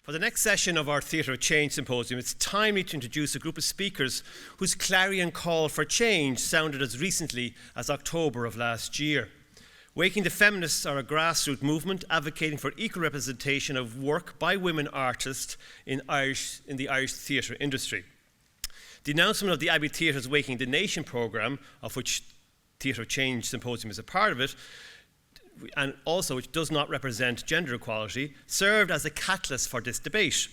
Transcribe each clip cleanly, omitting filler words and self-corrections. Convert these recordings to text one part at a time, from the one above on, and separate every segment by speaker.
Speaker 1: For the next session of our Theatre of Change Symposium, it's timely to introduce a group of speakers whose clarion call for change sounded as recently as October of last year. Waking the Feminists are a grassroots movement advocating for equal representation of work by women artists in the Irish theatre industry. The announcement of the Abbey Theatre's Waking the Nation programme, of which Theatre of Change Symposium is a part of it, and also which does not represent gender equality, served as a catalyst for this debate.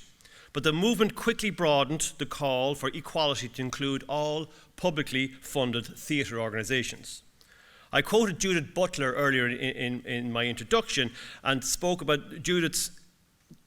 Speaker 1: But the movement quickly broadened the call for equality to include all publicly funded theatre organisations. I quoted Judith Butler earlier in my introduction and spoke about Judith's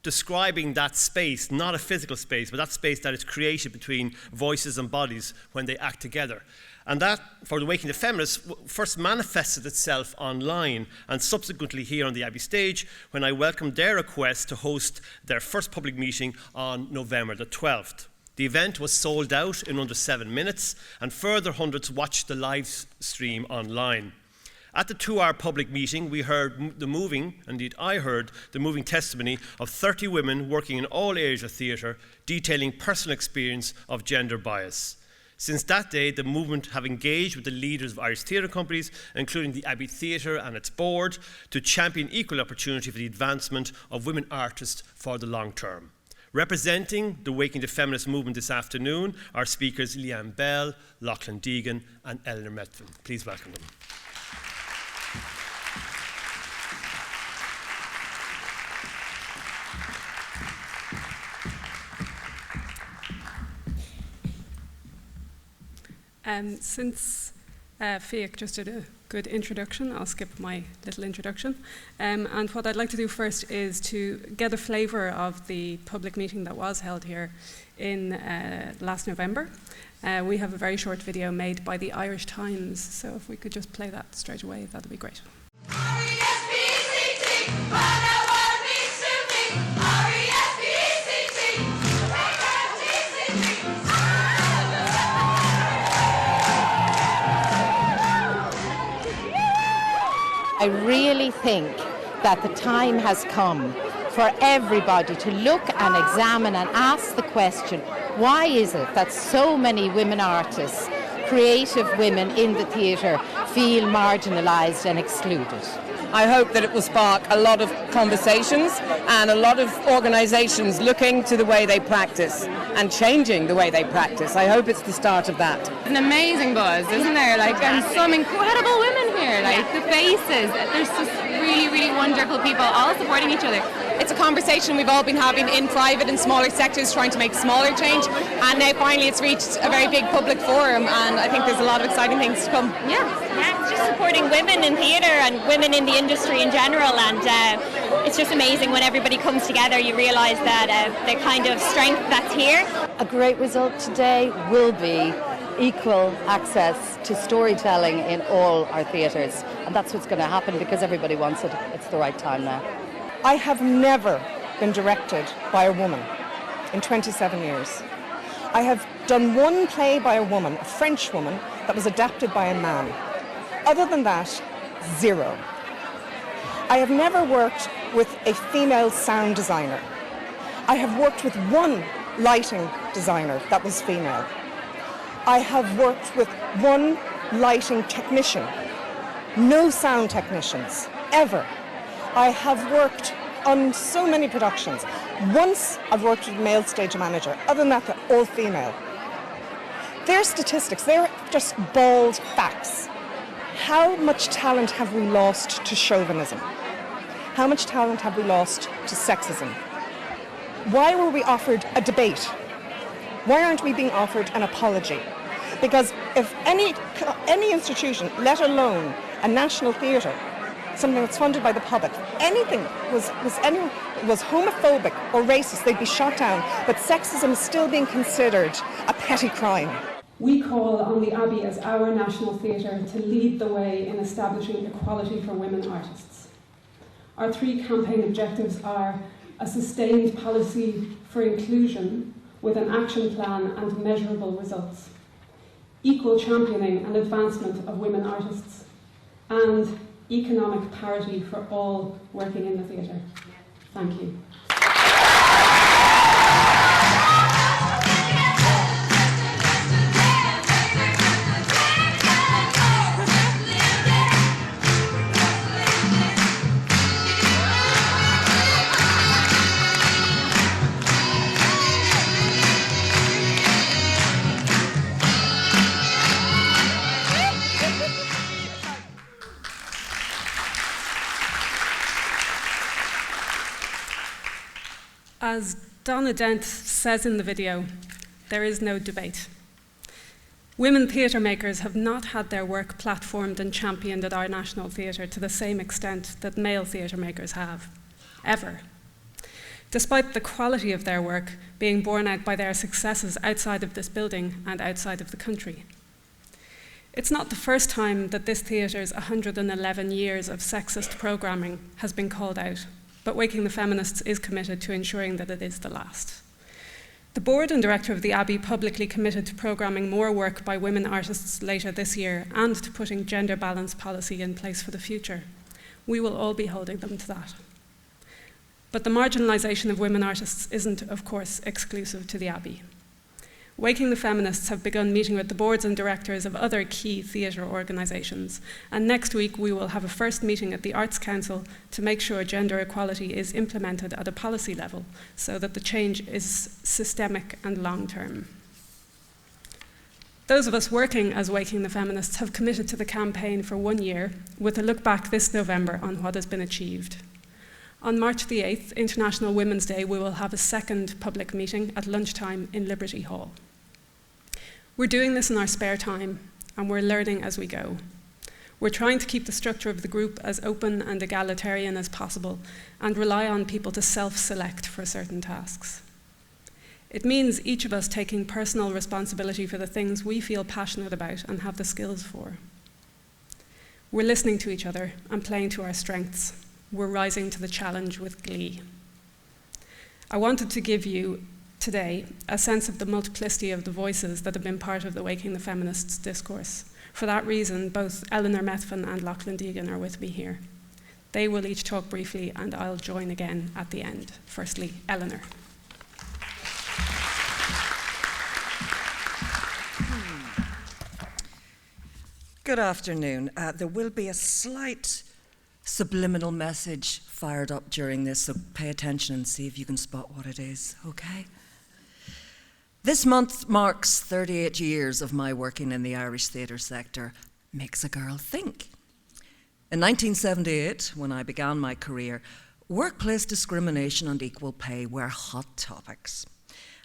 Speaker 1: describing that space, not a physical space, but that space that is created between voices and bodies when they act together. And that, for the Waking the Feminists, first manifested itself online and subsequently here on the Abbey stage when I welcomed their request to host their first public meeting on November the 12th. The event was sold out in under 7 minutes, and further hundreds watched the live stream online. At the 2-hour public meeting, we heard I heard the moving testimony of 30 women working in all areas of theatre, detailing personal experience of gender bias. Since that day, the movement have engaged with the leaders of Irish theatre companies, including the Abbey Theatre and its board, to champion equal opportunity for the advancement of women artists for the long term. Representing the Waking the Feminist movement this afternoon are speakers LIAN Bell, Loughlin, Deegan and Eleanor Methven. Please welcome them.
Speaker 2: Since Fiach just did a good introduction, I'll skip my little introduction. And what I'd like to do first is to get a flavour of the public meeting that was held here in last November. We have a very short video made by the Irish Times, so if we could just play that straight away, that'd be great.
Speaker 3: I really think that the time has come for everybody to look and examine and ask the question, why is it that so many women artists, creative women in the theatre, feel marginalised and excluded?
Speaker 4: I hope that it will spark a lot of conversations and a lot of organisations looking to the way they practice and changing the way they practice. I hope it's the start of that.
Speaker 5: An amazing buzz, isn't there? And some incredible women here, the faces. There's just really, really wonderful people all supporting each other.
Speaker 6: It's a conversation we've all been having in private and smaller sectors, trying to make smaller change, and now finally it's reached a very big public forum, and I think there's a lot of exciting things to come.
Speaker 7: Yeah, it's just supporting women in theatre and women in the industry in general, and it's just amazing when everybody comes together. You realise that the kind of strength that's here.
Speaker 3: A great result today will be equal access to storytelling in all our theatres, and that's what's going to happen because everybody wants it. It's the right time now.
Speaker 8: I have never been directed by a woman in 27 years. I have done one play by a woman, a French woman, that was adapted by a man. Other than that, zero. I have never worked with a female sound designer. I have worked with one lighting designer that was female. I have worked with one lighting technician, no sound technicians, ever. I have worked on so many productions. Once I've worked with a male stage manager. Other than that, they're all female. They're statistics, they're just bald facts. How much talent have we lost to chauvinism? How much talent have we lost to sexism? Why were we offered a debate? Why aren't we being offered an apology? Because if any institution, let alone a national theatre, something that's funded by the public, anything was homophobic or racist, they'd be shot down, but sexism is still being considered a petty crime.
Speaker 2: We call on the Abbey as our national theatre to lead the way in establishing equality for women artists. Our 3 campaign objectives are a sustained policy for inclusion with an action plan and measurable results, equal championing and advancement of women artists, and economic parity for all working in the theatre. Thank you. As Donna Dent says in the video, there is no debate. Women theatre makers have not had their work platformed and championed at our national theatre to the same extent that male theatre makers have, ever. Despite the quality of their work being borne out by their successes outside of this building and outside of the country. It's not the first time that this theatre's 111 years of sexist programming has been called out, but Waking the Feminists is committed to ensuring that it is the last. The board and director of the Abbey publicly committed to programming more work by women artists later this year and to putting gender balance policy in place for the future. We will all be holding them to that. But the marginalisation of women artists isn't, of course, exclusive to the Abbey. Waking the Feminists have begun meeting with the boards and directors of other key theatre organisations, and next week we will have a first meeting at the Arts Council to make sure gender equality is implemented at a policy level so that the change is systemic and long-term. Those of us working as Waking the Feminists have committed to the campaign for 1 year, with a look back this November on what has been achieved. On March the 8th, International Women's Day, we will have a second public meeting at lunchtime in Liberty Hall. We're doing this in our spare time, and we're learning as we go. We're trying to keep the structure of the group as open and egalitarian as possible and rely on people to self-select for certain tasks. It means each of us taking personal responsibility for the things we feel passionate about and have the skills for. We're listening to each other and playing to our strengths. We're rising to the challenge with glee. I wanted to give you today a sense of the multiplicity of the voices that have been part of the Waking the Feminists discourse. For that reason, both Eleanor Methven and Loughlin Deegan are with me here. They will each talk briefly, and I'll join again at the end. Firstly, Eleanor.
Speaker 9: Good afternoon. There will be a slight subliminal message fired up during this, so pay attention and see if you can spot what it is, okay? This month marks 38 years of my working in the Irish theatre sector. Makes a girl think. In 1978, when I began my career, workplace discrimination and equal pay were hot topics.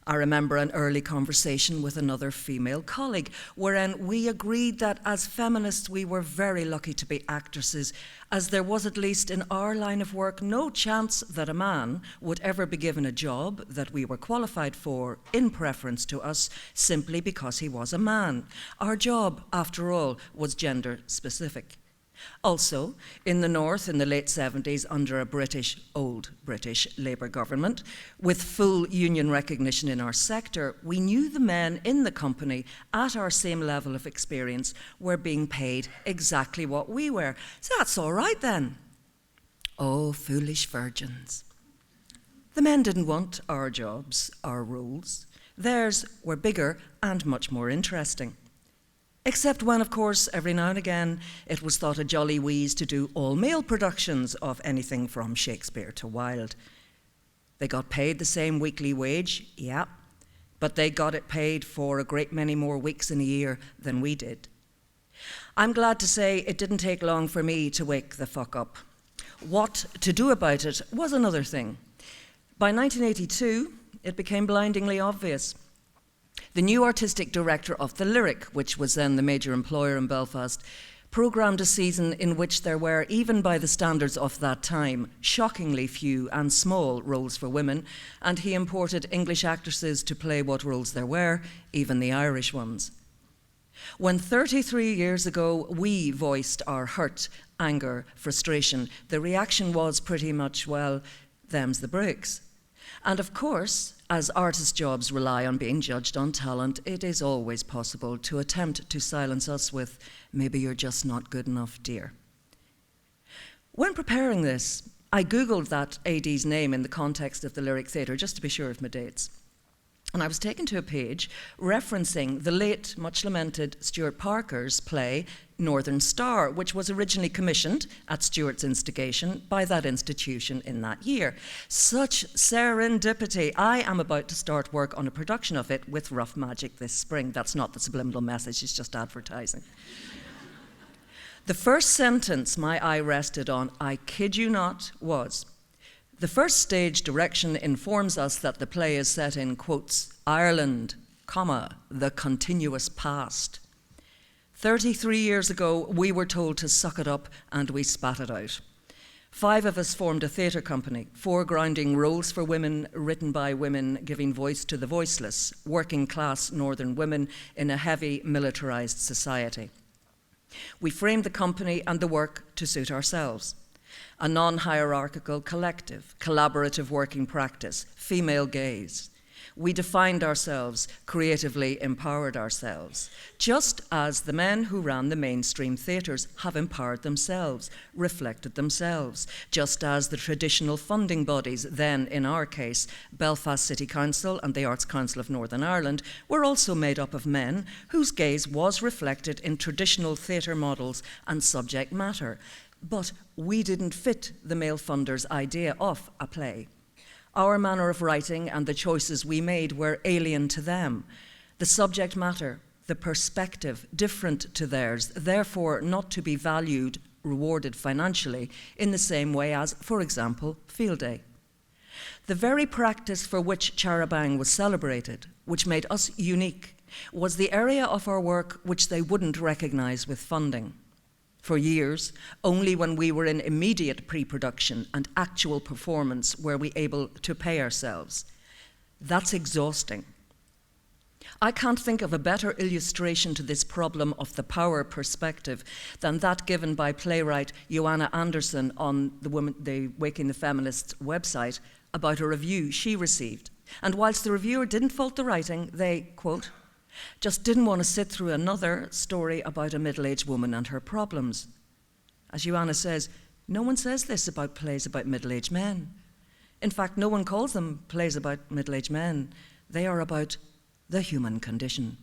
Speaker 9: I remember an early conversation with another female colleague wherein we agreed that as feminists we were very lucky to be actresses, as there was, at least in our line of work, no chance that a man would ever be given a job that we were qualified for in preference to us simply because he was a man. Our job, after all, was gender specific. Also, in the North in the late 70s, under a old British Labour government, with full union recognition in our sector, we knew the men in the company at our same level of experience were being paid exactly what we were. So that's all right then. Oh, foolish virgins. The men didn't want our jobs, our roles. Theirs were bigger and much more interesting. Except when, of course, every now and again, it was thought a jolly wheeze to do all-male productions of anything from Shakespeare to Wilde. They got paid the same weekly wage, yeah, but they got it paid for a great many more weeks in a year than we did. I'm glad to say it didn't take long for me to wake the fuck up. What to do about it was another thing. By 1982, it became blindingly obvious. The new artistic director of the Lyric, which was then the major employer in Belfast, programmed a season in which there were, even by the standards of that time, shockingly few and small roles for women, and he imported English actresses to play what roles there were, even the Irish ones. When 33 years ago we voiced our hurt, anger, frustration, the reaction was pretty much, well, them's the breaks. And of course, as artist jobs rely on being judged on talent, it is always possible to attempt to silence us with, maybe you're just not good enough, dear. When preparing this, I Googled that AD's name in the context of the Lyric Theatre, just to be sure of my dates. And I was taken to a page referencing the late, much lamented Stuart Parker's play Northern Star, which was originally commissioned at Stuart's instigation by that institution in that year. Such serendipity. I am about to start work on a production of it with Rough Magic this spring. That's not the subliminal message, it's just advertising. The first sentence my eye rested on, I kid you not, was, the first stage direction informs us that the play is set in, quotes, Ireland, comma, the continuous past. 33 years ago, we were told to suck it up and we spat it out. 5 of us formed a theatre company, foregrounding roles for women written by women, giving voice to the voiceless, working class northern women in a heavy militarised society. We framed the company and the work to suit ourselves. A non-hierarchical collective, collaborative working practice, female gaze. We defined ourselves, creatively empowered ourselves, just as the men who ran the mainstream theatres have empowered themselves, reflected themselves, just as the traditional funding bodies, then in our case, Belfast City Council and the Arts Council of Northern Ireland, were also made up of men whose gaze was reflected in traditional theatre models and subject matter. But we didn't fit the male funders' idea of a play. Our manner of writing and the choices we made were alien to them. The subject matter, the perspective, different to theirs, therefore not to be valued, rewarded financially in the same way as, for example, Field Day. The very practice for which Charabang was celebrated, which made us unique, was the area of our work which they wouldn't recognise with funding. For years, only when we were in immediate pre-production and actual performance were we able to pay ourselves. That's exhausting. I can't think of a better illustration to this problem of the power perspective than that given by playwright Joanna Anderson on the Waking the Feminists website about a review she received. And whilst the reviewer didn't fault the writing, they, quote, just didn't want to sit through another story about a middle-aged woman and her problems. As Joanna says, no one says this about plays about middle-aged men. In fact, no one calls them plays about middle-aged men. They are about the human condition.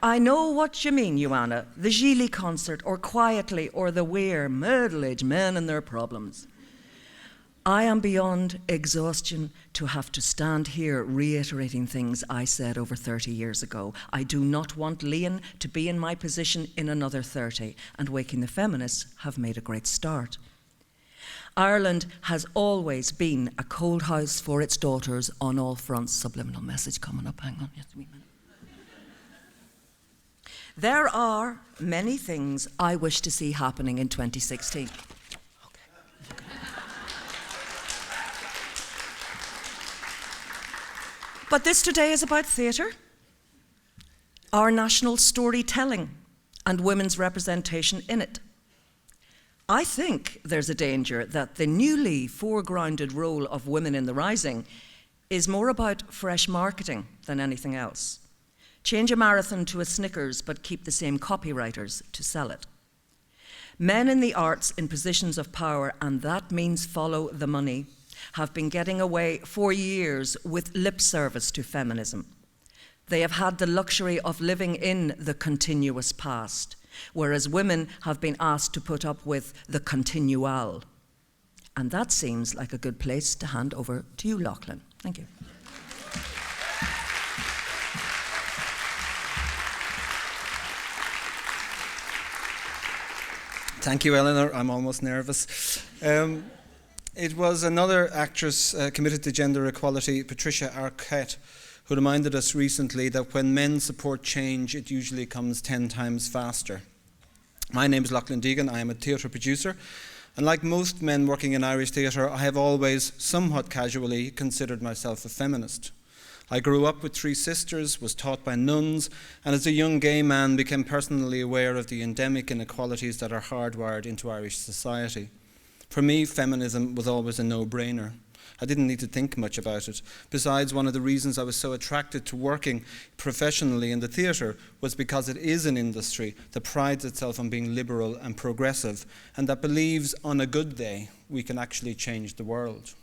Speaker 9: I know what you mean, Joanna, the Gigli concert, or Quietly, or the Weir, middle-aged men and their problems. I am beyond exhaustion to have to stand here reiterating things I said over 30 years ago. I do not want LIAN to be in my position in another 30, and Waking the Feminists have made a great start. Ireland has always been a cold house for its daughters on all fronts. Subliminal message coming up, hang on just a wee minute. There are many things I wish to see happening in 2016. But this today is about theatre, our national storytelling, and women's representation in it. I think there's a danger that the newly foregrounded role of women in the rising is more about fresh marketing than anything else. Change a marathon to a Snickers, but keep the same copywriters to sell it. Men in the arts in positions of power, and that means follow the money, have been getting away for years with lip service to feminism. They have had the luxury of living in the continuous past, whereas women have been asked to put up with the continual. And that seems like a good place to hand over to you, Loughlin. Thank you.
Speaker 10: Thank you, Eleanor. I'm almost nervous. It was another actress committed to gender equality, Patricia Arquette, who reminded us recently that when men support change, it usually comes 10 times faster. My name is Loughlin Deegan. I am a theatre producer, and like most men working in Irish theatre, I have always, somewhat casually, considered myself a feminist. I grew up with 3 sisters, was taught by nuns, and as a young gay man became personally aware of the endemic inequalities that are hardwired into Irish society. For me, feminism was always a no-brainer. I didn't need to think much about it. Besides, one of the reasons I was so attracted to working professionally in the theatre was because it is an industry that prides itself on being liberal and progressive, and that believes on a good day we can actually change the world.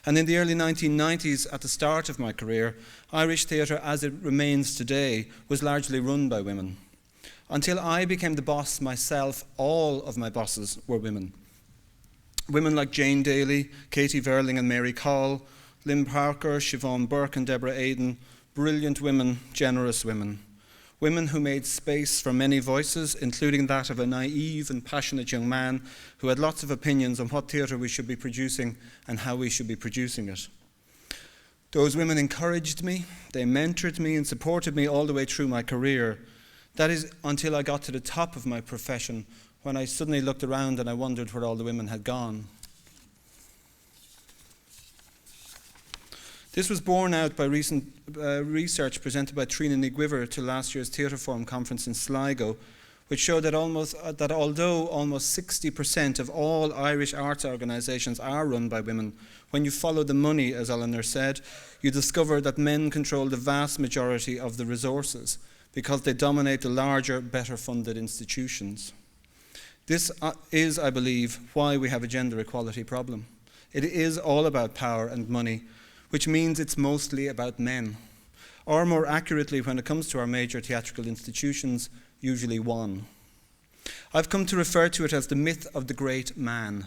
Speaker 10: And in the early 1990s, at the start of my career, Irish theatre, as it remains today, was largely run by women. Until I became the boss myself, all of my bosses were women. Women like Jane Daly, Katie Verling and Mary Call, Lynn Parker, Siobhan Burke and Deborah Aiden, brilliant women, generous women. Women who made space for many voices, including that of a naive and passionate young man who had lots of opinions on what theatre we should be producing and how we should be producing it. Those women encouraged me, they mentored me and supported me all the way through my career. That is until I got to the top of my profession, when I suddenly looked around and I wondered where all the women had gone. This was borne out by recent research presented by Trina Nigwiver to last year's Theatre Forum conference in Sligo, which showed that although almost 60% of all Irish arts organisations are run by women, when you follow the money, as Eleanor said, you discover that men control the vast majority of the resources because they dominate the larger, better funded institutions. This is, I believe, why we have a gender equality problem. It is all about power and money, which means it's mostly about men. Or more accurately, when it comes to our major theatrical institutions, usually one. I've come to refer to it as the myth of the great man,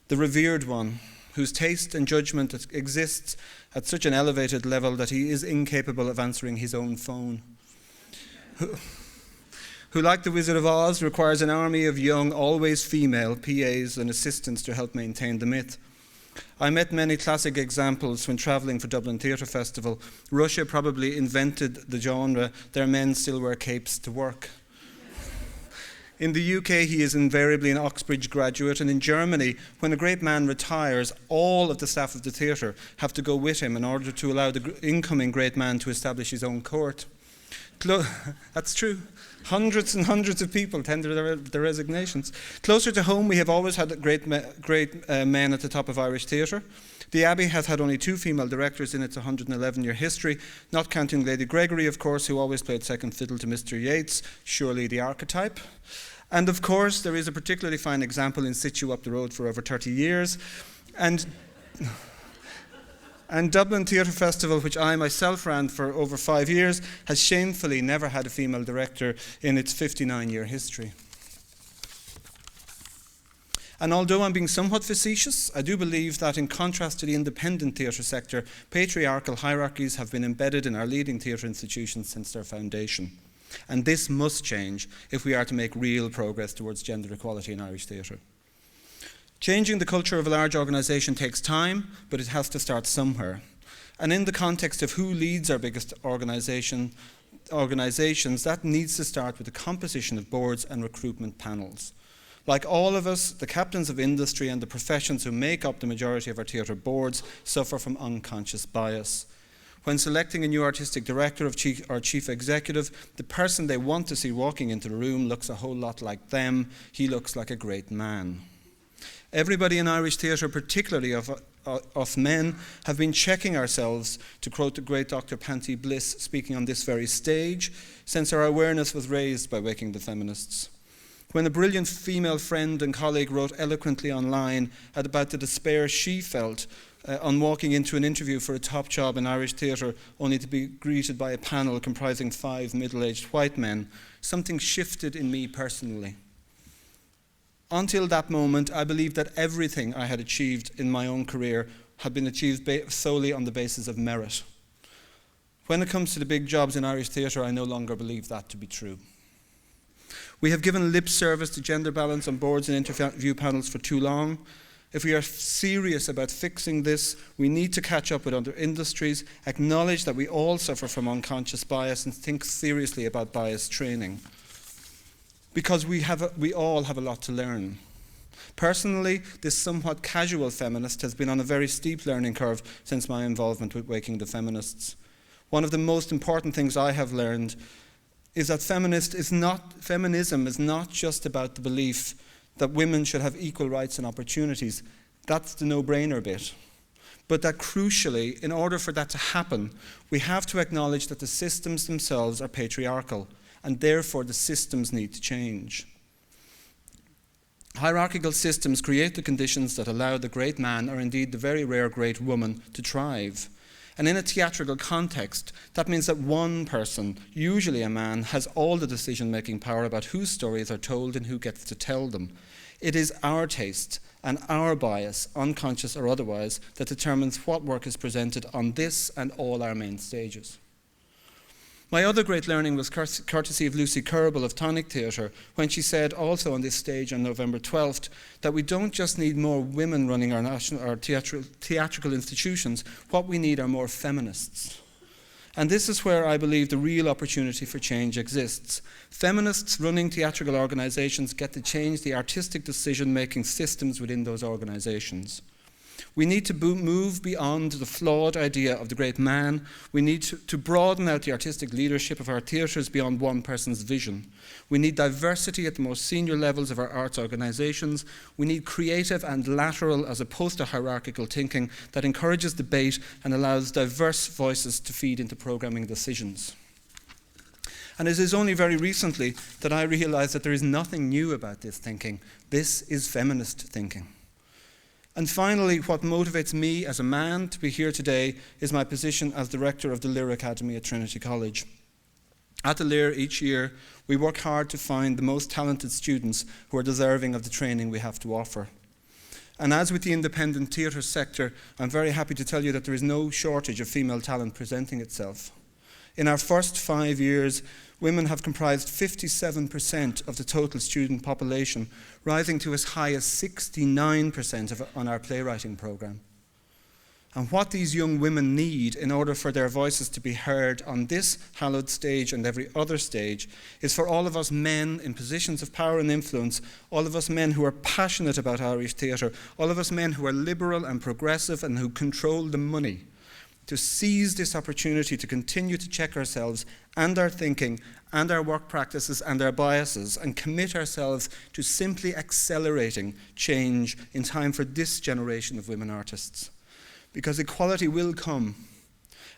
Speaker 10: the revered one, whose taste and judgment exists at such an elevated level that he is incapable of answering his own phone. Who, like the Wizard of Oz, requires an army of young, always female PAs and assistants to help maintain the myth. I met many classic examples when travelling for Dublin Theatre Festival. Russia probably invented the genre, their men still wear capes to work. In the UK, he is invariably an Oxbridge graduate, and in Germany, when a great man retires, all of the staff of the theatre have to go with him in order to allow the incoming great man to establish his own court. That's true. Hundreds and hundreds of people tender their resignations. Closer to home, we have always had great men at the top of Irish theatre. The Abbey has had only 2 female directors in its 111-year history, not counting Lady Gregory, of course, who always played second fiddle to Mr. Yeats, surely the archetype. And of course, there is a particularly fine example in situ up the road for over 30 years. And Dublin Theatre Festival, which I myself ran for over 5 years, has shamefully never had a female director in its 59-year history. And although I'm being somewhat facetious, I do believe that in contrast to the independent theatre sector, patriarchal hierarchies have been embedded in our leading theatre institutions since their foundation. And this must change if we are to make real progress towards gender equality in Irish theatre. Changing the culture of a large organisation takes time, but it has to start somewhere. And in the context of who leads our biggest organisations, that needs to start with the composition of boards and recruitment panels. Like all of us, the captains of industry and the professions who make up the majority of our theatre boards suffer from unconscious bias. When selecting a new artistic director or chief executive, the person they want to see walking into the room looks a whole lot like them. He looks like a great man. Everybody in Irish theatre, particularly of men, have been checking ourselves, to quote the great Dr. Panty Bliss speaking on this very stage, since our awareness was raised by Waking the Feminists. When a brilliant female friend and colleague wrote eloquently online about the despair she felt on walking into an interview for a top job in Irish theatre only to be greeted by a panel comprising 5 middle-aged white men, something shifted in me personally. Until that moment, I believed that everything I had achieved in my own career had been achieved solely on the basis of merit. When it comes to the big jobs in Irish theatre, I no longer believe that to be true. We have given lip service to gender balance on boards and interview panels for too long. If we are serious about fixing this, we need to catch up with other industries, acknowledge that we all suffer from unconscious bias, and think seriously about bias training. Because we all have a lot to learn. Personally, this somewhat casual feminist has been on a very steep learning curve since my involvement with Waking the Feminists. One of the most important things I have learned is that feminism is not just about the belief that women should have equal rights and opportunities. That's the no-brainer bit. But that crucially, in order for that to happen, we have to acknowledge that the systems themselves are patriarchal, and therefore the systems need to change. Hierarchical systems create the conditions that allow the great man, or indeed the very rare great woman, to thrive. And in a theatrical context, that means that one person, usually a man, has all the decision-making power about whose stories are told and who gets to tell them. It is our taste and our bias, unconscious or otherwise, that determines what work is presented on this and all our main stages. My other great learning was courtesy of Lucy Kerbel of Tonic Theatre, when she said, also on this stage on November 12th, that we don't just need more women running our theatrical institutions, what we need are more feminists. And this is where I believe the real opportunity for change exists. Feminists running theatrical organisations get to change the artistic decision-making systems within those organisations. We need to move beyond the flawed idea of the great man. We need to broaden out the artistic leadership of our theatres beyond one person's vision. We need diversity at the most senior levels of our arts organisations. We need creative and lateral as opposed to hierarchical thinking that encourages debate and allows diverse voices to feed into programming decisions. And it is only very recently that I realised that there is nothing new about this thinking. This is feminist thinking. And finally, what motivates me as a man to be here today is my position as director of the LIAN Academy at Trinity College. At the LIAN each year, we work hard to find the most talented students who are deserving of the training we have to offer. And as with the independent theatre sector, I'm very happy to tell you that there is no shortage of female talent presenting itself. In our first 5 years, women have comprised 57% of the total student population, rising to as high as 69% on our playwriting programme. And what these young women need in order for their voices to be heard on this hallowed stage and every other stage is for all of us men in positions of power and influence, all of us men who are passionate about Irish theatre, all of us men who are liberal and progressive and who control the money, to seize this opportunity to continue to check ourselves and our thinking and our work practices and our biases and commit ourselves to simply accelerating change in time for this generation of women artists. Because equality will come.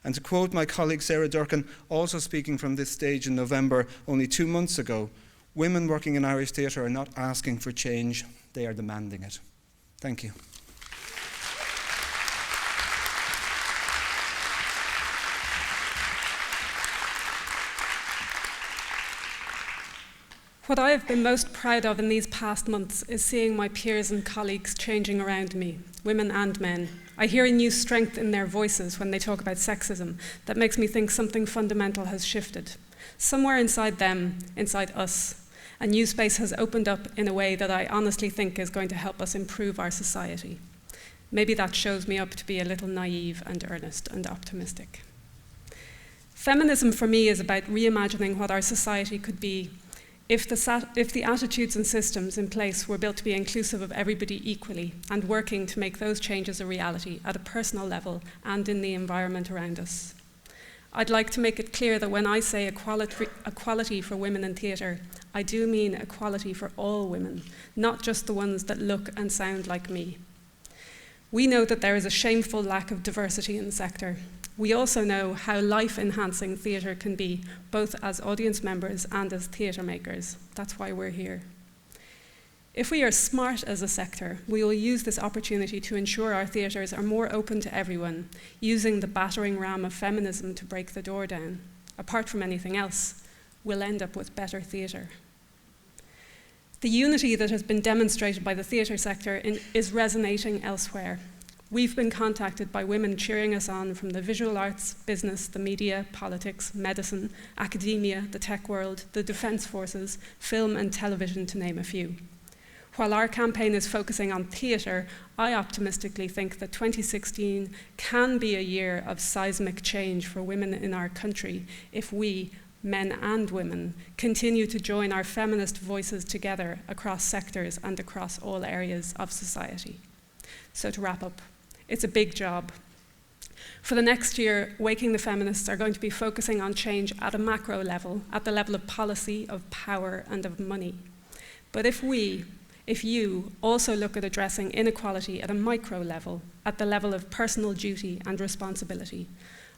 Speaker 10: And to quote my colleague Sarah Durkin, also speaking from this stage in November only 2 months ago, women working in Irish theatre are not asking for change, they are demanding it. Thank you.
Speaker 2: What I have been most proud of in these past months is seeing my peers and colleagues changing around me, women and men. I hear a new strength in their voices when they talk about sexism that makes me think something fundamental has shifted. Somewhere inside them, inside us, a new space has opened up in a way that I honestly think is going to help us improve our society. Maybe that shows me up to be a little naive and earnest and optimistic. Feminism for me is about reimagining what our society could be if the attitudes and systems in place were built to be inclusive of everybody equally and working to make those changes a reality at a personal level and in the environment around us. I'd like to make it clear that when I say equality for women in theatre, I do mean equality for all women, not just the ones that look and sound like me. We know that there is a shameful lack of diversity in the sector. We also know how life-enhancing theatre can be, both as audience members and as theatre makers. That's why we're here. If we are smart as a sector, we will use this opportunity to ensure our theatres are more open to everyone, using the battering ram of feminism to break the door down. Apart from anything else, we'll end up with better theatre. The unity that has been demonstrated by the theatre sector is resonating elsewhere. We've been contacted by women cheering us on from the visual arts, business, the media, politics, medicine, academia, the tech world, the defence forces, film and television, to name a few. While our campaign is focusing on theatre, I optimistically think that 2016 can be a year of seismic change for women in our country if we, men and women, continue to join our feminist voices together across sectors and across all areas of society. So to wrap up, it's a big job. For the next year, Waking the Feminists are going to be focusing on change at a macro level, at the level of policy, of power, and of money. But if you also look at addressing inequality at a micro level, at the level of personal duty and responsibility,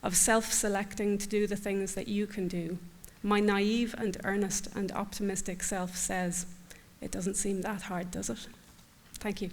Speaker 2: of self-selecting to do the things that you can do, my naive and earnest and optimistic self says, It doesn't seem that hard, does it? Thank you.